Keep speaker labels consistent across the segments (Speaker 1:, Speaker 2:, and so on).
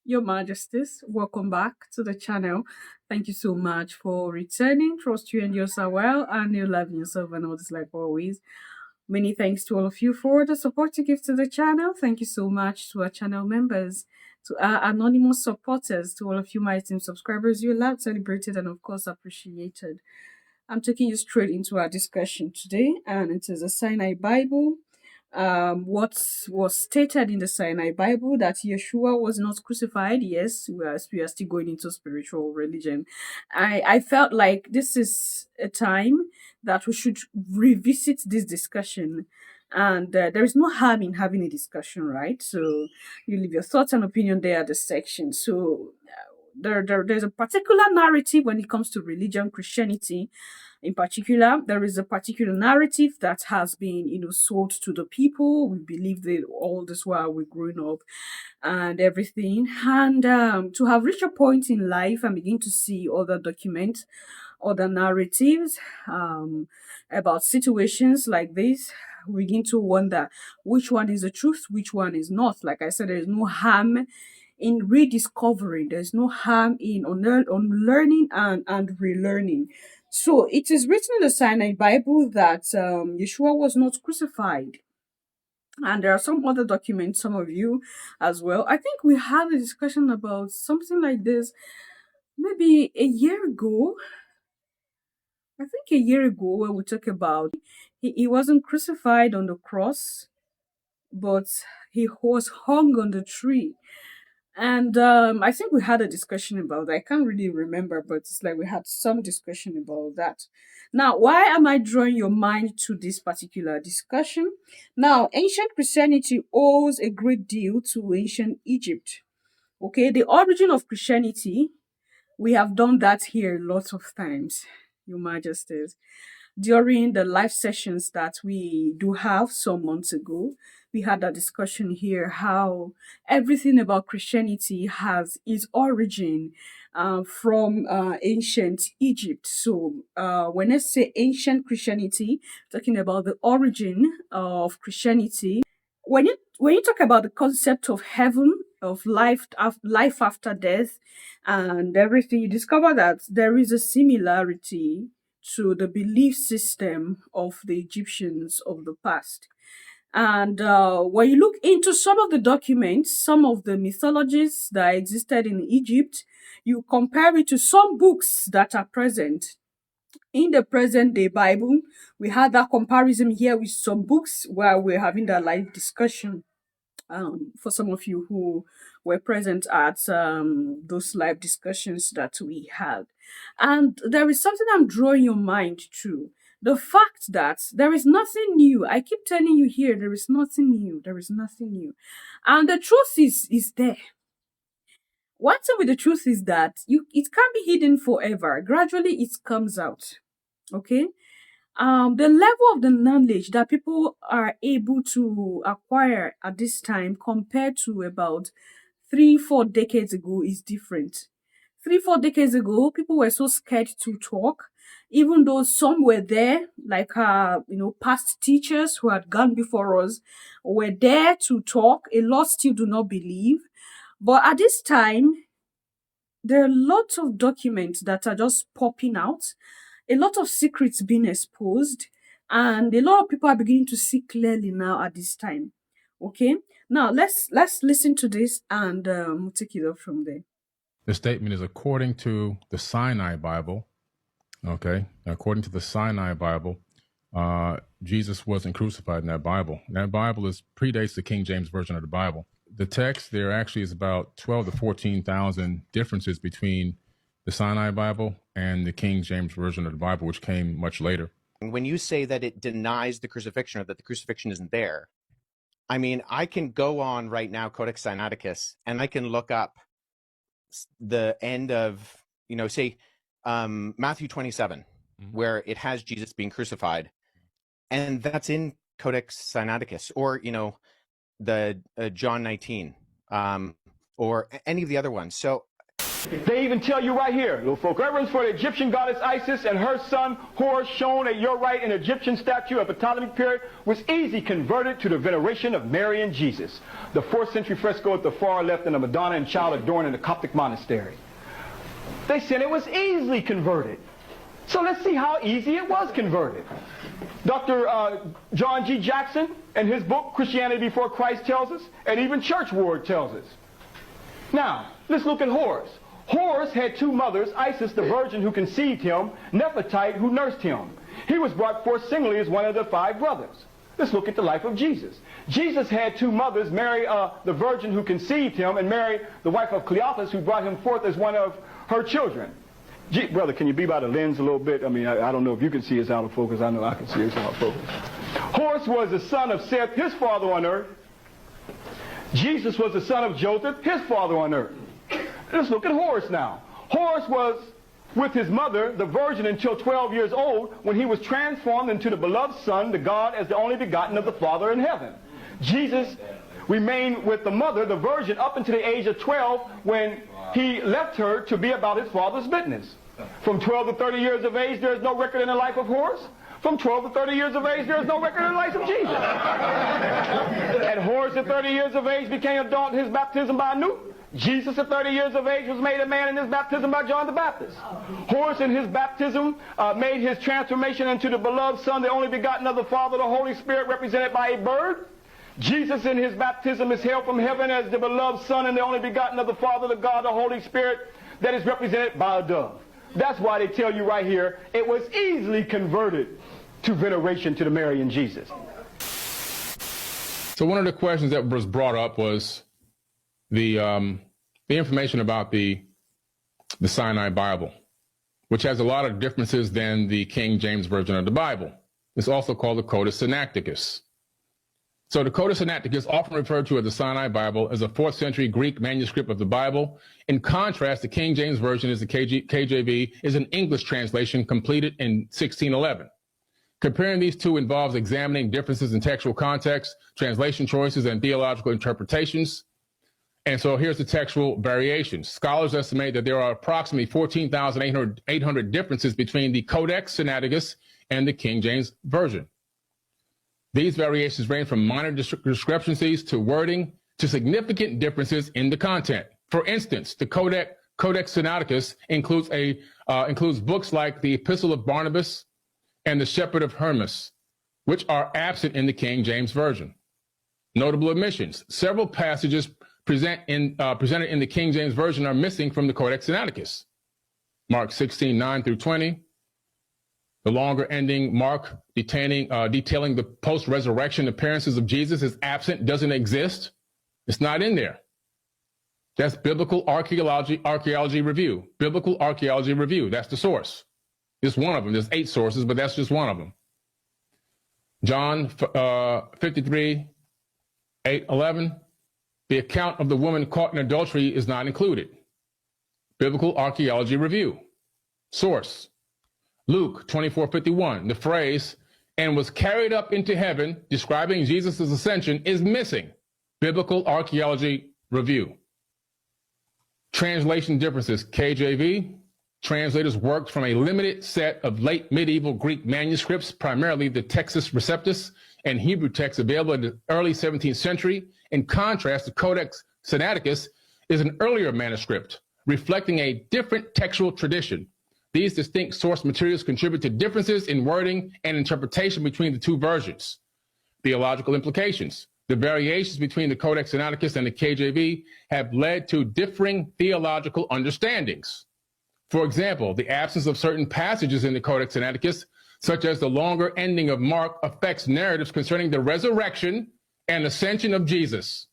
Speaker 1: Your Majesties, welcome back to the channel. Thank you so much for returning. Trust you and yours are well, and you love yourself and others like always. Many thanks to all of you for the support you give to the channel. Thank you so much to our channel members, to our anonymous supporters, to all of you, my team subscribers. You're loved, celebrated, and of course appreciated. I'm taking you straight into our discussion today, and it is a Sinai Bible. What was stated in the Sinai Bible that Yeshua was not crucified. Yes, we are still going into spiritual religion. I felt like this is a time that we should revisit this discussion. And there is no harm in having a discussion, right? So you leave your thoughts and opinion there at the section. So there's a particular narrative when it comes to religion, Christianity in particular. There is a particular narrative that has been, sold to the people. We believed it all this while we're growing up and everything. And to have reached a point in life and begin to see other documents, other narratives about situations like this, we begin to wonder which one is the truth, which one is not. Like I said, there is no harm in rediscovering. There's no harm in unlearning and relearning. So it is written in the Sinai Bible that Yeshua was not crucified. And there are some other documents, some of you as well. I think we had a discussion about something like this maybe a year ago. I think a year ago, where we talked about he wasn't crucified on the cross, but he was hung on the tree. And I think we had a discussion about that. I can't really remember, but it's like we had some discussion about that. Now, why am I drawing your mind to this particular discussion? Now, ancient Christianity owes a great deal to ancient Egypt. Okay, the origin of Christianity, we have done that here lots of times, Your Majesties. During the live sessions that we do have some months ago, we had a discussion here how everything about Christianity has its origin from ancient Egypt. So when I say ancient Christianity, talking about the origin of Christianity, when you talk about the concept of heaven, of life after death, and everything, you discover that there is a similarity to the belief system of the Egyptians of the past. And when you look into some of the documents, some of the mythologies that existed in Egypt, you compare it to some books that are present in the present day Bible. We had that comparison here with some books where we're having that live discussion. For some of you who were present at those live discussions that we had. And there is something I'm drawing your mind to. The fact that there is nothing new. I keep telling you here, there is nothing new. There is nothing new. And the truth is there. One thing with the truth is that it can't be hidden forever. Gradually it comes out. Okay? The level of the knowledge that people are able to acquire at this time compared to about 3-4 decades ago is different. 3-4 decades ago, people were so scared to talk, even though some were there, like past teachers who had gone before us were there to talk. A lot still do not believe. But at this time, there are lots of documents that are just popping out, a lot of secrets being exposed, and a lot of people are beginning to see clearly now at this time. Okay, now let's listen to this and we'll take it up from there.
Speaker 2: The statement is according to the Sinai Bible. Okay, according to the Sinai Bible, Jesus wasn't crucified in that Bible. And that Bible predates the King James Version of the Bible. The text there actually is about 12 to 14,000 differences between the Sinai Bible and the King James Version of the Bible, which came much later.
Speaker 3: When you say that it denies the crucifixion or that the crucifixion isn't there, I mean, I can go on right now, Codex Sinaiticus, and I can look up the end of, say, Matthew 27, where it has Jesus being crucified. And that's in Codex Sinaiticus, or, the John 19, or any of the other ones. So
Speaker 4: They even tell you right here, little folk, reverence for the Egyptian goddess Isis and her son Horus, shown at your right, an Egyptian statue of the Ptolemaic period, was easily converted to the veneration of Mary and Jesus. The 4th century fresco at the far left and a Madonna and child adorned in the Coptic monastery. They said it was easily converted. So let's see how easy it was converted. Dr. John G. Jackson, in his book, Christianity Before Christ, tells us, and even Church Ward tells us. Now, let's look at Horus. Horus had 2 mothers, Isis, the virgin who conceived him, Nefertiti, who nursed him. He was brought forth singly as one of the 5 brothers. Let's look at the life of Jesus. Jesus had 2 mothers, Mary, the virgin who conceived him, and Mary, the wife of Cleophas, who brought him forth as one of her children. Brother, can you be by the lens a little bit? I mean, I don't know if you can see us out of focus. I know I can see us out of focus. Horus was the son of Seth, his father on earth. Jesus was the son of Joseph, his father on earth. Let's look at Horus now. Horus was with his mother, the virgin, until 12 years old, when he was transformed into the beloved son, to God, as the only begotten of the Father in heaven. Jesus remained with the mother, the virgin, up until the age of 12, when he left her to be about his father's business. From 12 to 30 years of age, there is no record in the life of Horus. From 12 to 30 years of age, there is no record in the life of Jesus. And Horus at 30 years of age became adult in his baptism by Nuke. Jesus at 30 years of age was made a man in his baptism by John the Baptist. Horus in his baptism made his transformation into the beloved Son, the only begotten of the Father, the Holy Spirit represented by a bird. Jesus in his baptism is hailed from heaven as the beloved Son and the only begotten of the Father, the God, the Holy Spirit, that is represented by a dove. That's why they tell you right here, it was easily converted to veneration to the Mary and Jesus.
Speaker 2: So one of the questions that was brought up was the information about the Sinai Bible, which has a lot of differences than the King James Version of the Bible. It's also called the Codex Sinaiticus. So the Codex Sinaiticus, often referred to as the Sinai Bible, is a 4th century Greek manuscript of the Bible. In contrast, the King James Version, is the KJV, is an English translation completed in 1611. Comparing these two involves examining differences in textual context, translation choices, and theological interpretations. And so here's the textual variations. Scholars estimate that there are approximately 14,800 differences between the Codex Sinaiticus and the King James Version. These variations range from minor discrepancies to wording to significant differences in the content. For instance, the Codex Sinaiticus includes books like the Epistle of Barnabas and the Shepherd of Hermas, which are absent in the King James Version. Notable omissions. Several passages presented in the King James Version are missing from the Codex Sinaiticus. Mark 16:9 through 20. The longer ending Mark detailing the post-resurrection appearances of Jesus is absent, doesn't exist. It's not in there. That's Biblical Archaeology Review. Biblical Archaeology Review. That's the source. It's one of them. There's 8 sources, but that's just one of them. John 53:8-11. The account of the woman caught in adultery is not included. Biblical Archaeology Review. Source. Luke 24:51. The phrase, "and was carried up into heaven," describing Jesus' ascension, is missing. Biblical Archaeology Review. Translation differences. KJV. Translators worked from a limited set of late medieval Greek manuscripts, primarily the Textus Receptus and Hebrew texts available in the early 17th century. In contrast, the Codex Sinaiticus is an earlier manuscript, reflecting a different textual tradition. These distinct source materials contribute to differences in wording and interpretation between the two versions. Theological implications. The variations between the Codex Sinaiticus and the KJV have led to differing theological understandings. For example, the absence of certain passages in the Codex Sinaiticus, such as the longer ending of Mark, affects narratives concerning the resurrection and ascension of Jesus.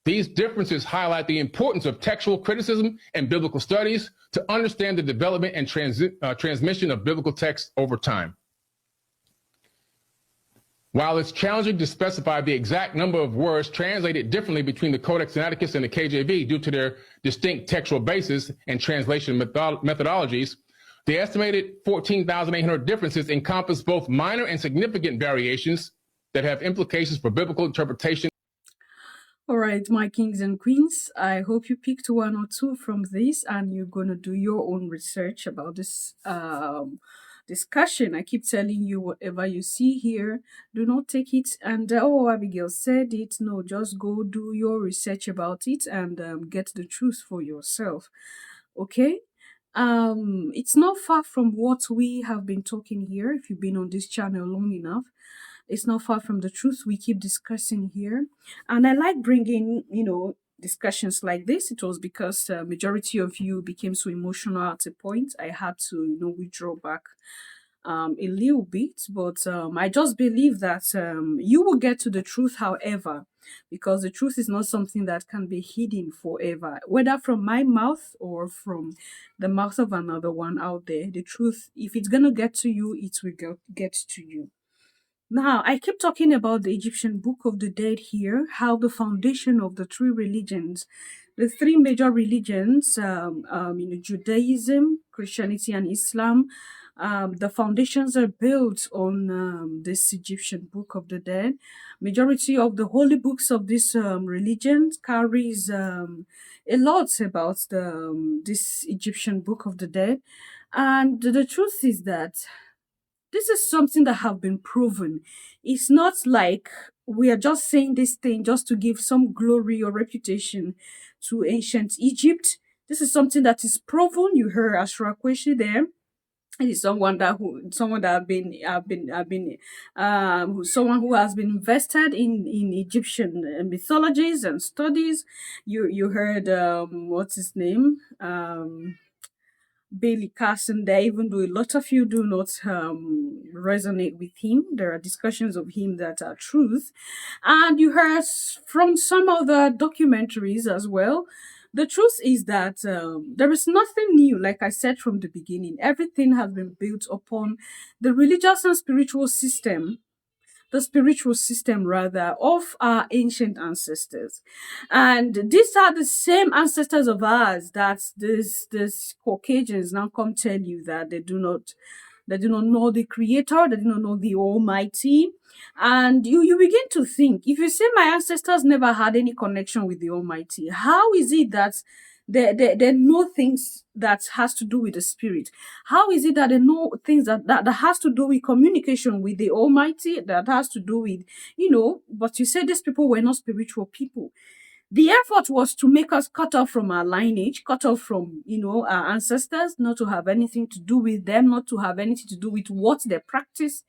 Speaker 2: These differences highlight the importance of textual criticism and biblical studies to understand the development and transmission of biblical texts over time. While it's challenging to specify the exact number of words translated differently between the Codex Sinaiticus and the KJV due to their distinct textual basis and translation methodologies, the estimated 14,800 differences encompass both minor and significant variations that have implications for biblical interpretation.
Speaker 1: All right, my kings and queens, I hope you picked one or two from this and you're going to do your own research about this discussion. I keep telling you, whatever you see here, do not take it and, oh, Abigail said it. No, just go do your research about it and get the truth for yourself. Okay? It's not far from what we have been talking here. If you've been on this channel long enough, it's not far from the truth we keep discussing here. And I like bringing, discussions like this. It was because majority of you became so emotional at a point. I had to, withdraw back a little bit, but I just believe that you will get to the truth, however, because the truth is not something that can be hidden forever, whether from my mouth or from the mouth of another one out there. The truth, if it's gonna get to you, it will get to you. Now, I keep talking about the Egyptian Book of the Dead here, how the foundation of the three religions, the three major religions, Judaism, Christianity, and Islam, the foundations are built on this Egyptian Book of the Dead. Majority of the holy books of this religion carries a lot about this Egyptian Book of the Dead. And the truth is that this is something that have been proven. It's not like we are just saying this thing just to give some glory or reputation to ancient Egypt. This is something that is proven. You heard Ashra Kweshi there. It is someone that someone who has been invested in Egyptian mythologies and studies. You heard what's his name? Bailey Carson there, even though a lot of you do not resonate with him. There are discussions of him that are truth. And you heard from some other documentaries as well. The truth is that there is nothing new, like I said from the beginning. Everything has been built upon the religious and spiritual system, of our ancient ancestors. And these are the same ancestors of ours that this Caucasians now come tell you that they do not know the creator, they do not know the Almighty. And you begin to think, if you say my ancestors never had any connection with the Almighty, how is it that they know things that has to do with the spirit? How is it that they know things that has to do with communication with the Almighty, that has to do with, but you said these people were not spiritual people. The effort was to make us cut off from our lineage, cut off from, our ancestors, not to have anything to do with them, not to have anything to do with what they practice.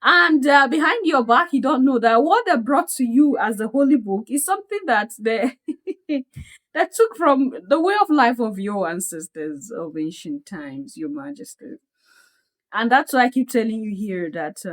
Speaker 1: And behind your back, you don't know that what they brought to you as the holy book is something that they that took from the way of life of your ancestors of ancient times, Your Majesty. And that's why I keep telling you here that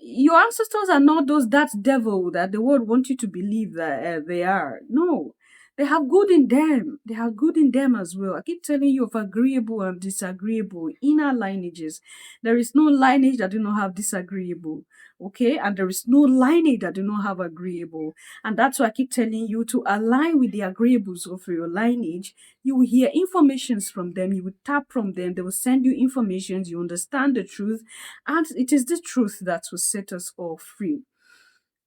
Speaker 1: your ancestors are not that devil that the world wants you to believe that they are. No, they have good in them. They have good in them as well. I keep telling you of agreeable and disagreeable inner lineages. There is no lineage that do not have disagreeable. Okay, and there is no lineage that do not have agreeable. And that's why I keep telling you to align with the agreeables of your lineage. You will hear informations from them, you will tap from them, they will send you information, you understand the truth, and it is the truth that will set us all free.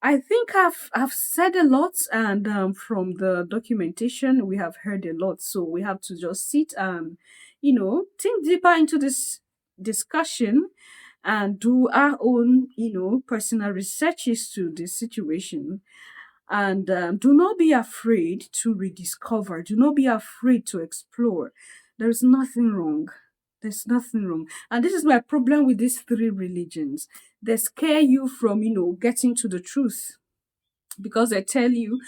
Speaker 1: I think I've said a lot, and from the documentation we have heard a lot, so we have to just sit and think deeper into this discussion and do our own personal researches to this situation. And do not be afraid to rediscover. Do not be afraid to explore. There's nothing wrong. There's nothing wrong. And this is my problem with these three religions. They scare you from, getting to the truth. Because they tell you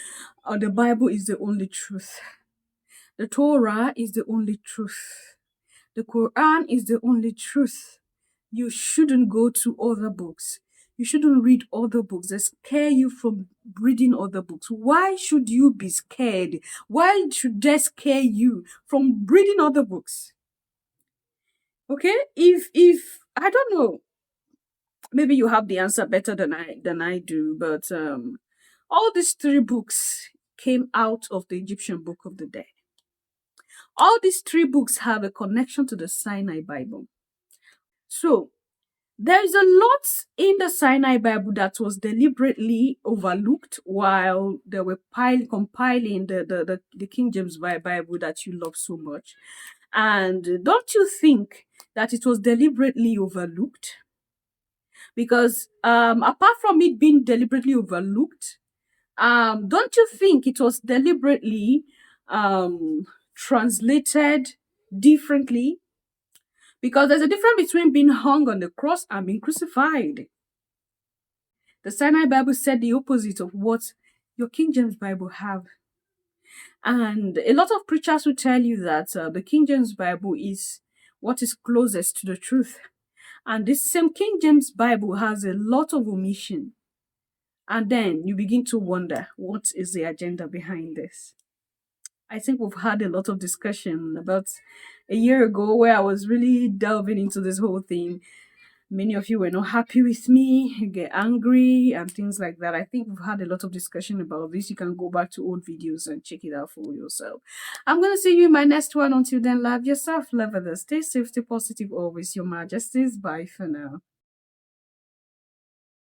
Speaker 1: the Bible is the only truth. The Torah is the only truth. The Quran is the only truth. You shouldn't go to other books. You shouldn't read other books. They scare you from reading other books. Why should you be scared? Why should they scare you from reading other books? Okay? If I don't know, maybe you have the answer better than I do, but all these three books came out of the Egyptian Book of the Dead. All these three books have a connection to the Sinai Bible. So, There is a lot in the Sinai Bible that was deliberately overlooked while they were compiling the King James Bible that you love so much. And don't you think that it was deliberately overlooked? Because apart from it being deliberately overlooked, don't you think it was deliberately translated differently? Because there's a difference between being hung on the cross and being crucified. The Sinai Bible said the opposite of what your King James Bible have. And a lot of preachers will tell you that the King James Bible is what is closest to the truth. And this same King James Bible has a lot of omission. And then you begin to wonder, what is the agenda behind this? I think we've had a lot of discussion about a year ago where I was really delving into this whole thing. Many of you were not happy with me, get angry and things like that. I think we've had a lot of discussion about this. You can go back to old videos and check it out for yourself. I'm going to see you in my next one. Until then, love yourself, love others. Stay safe, stay positive always. Your Majesties. Bye for now.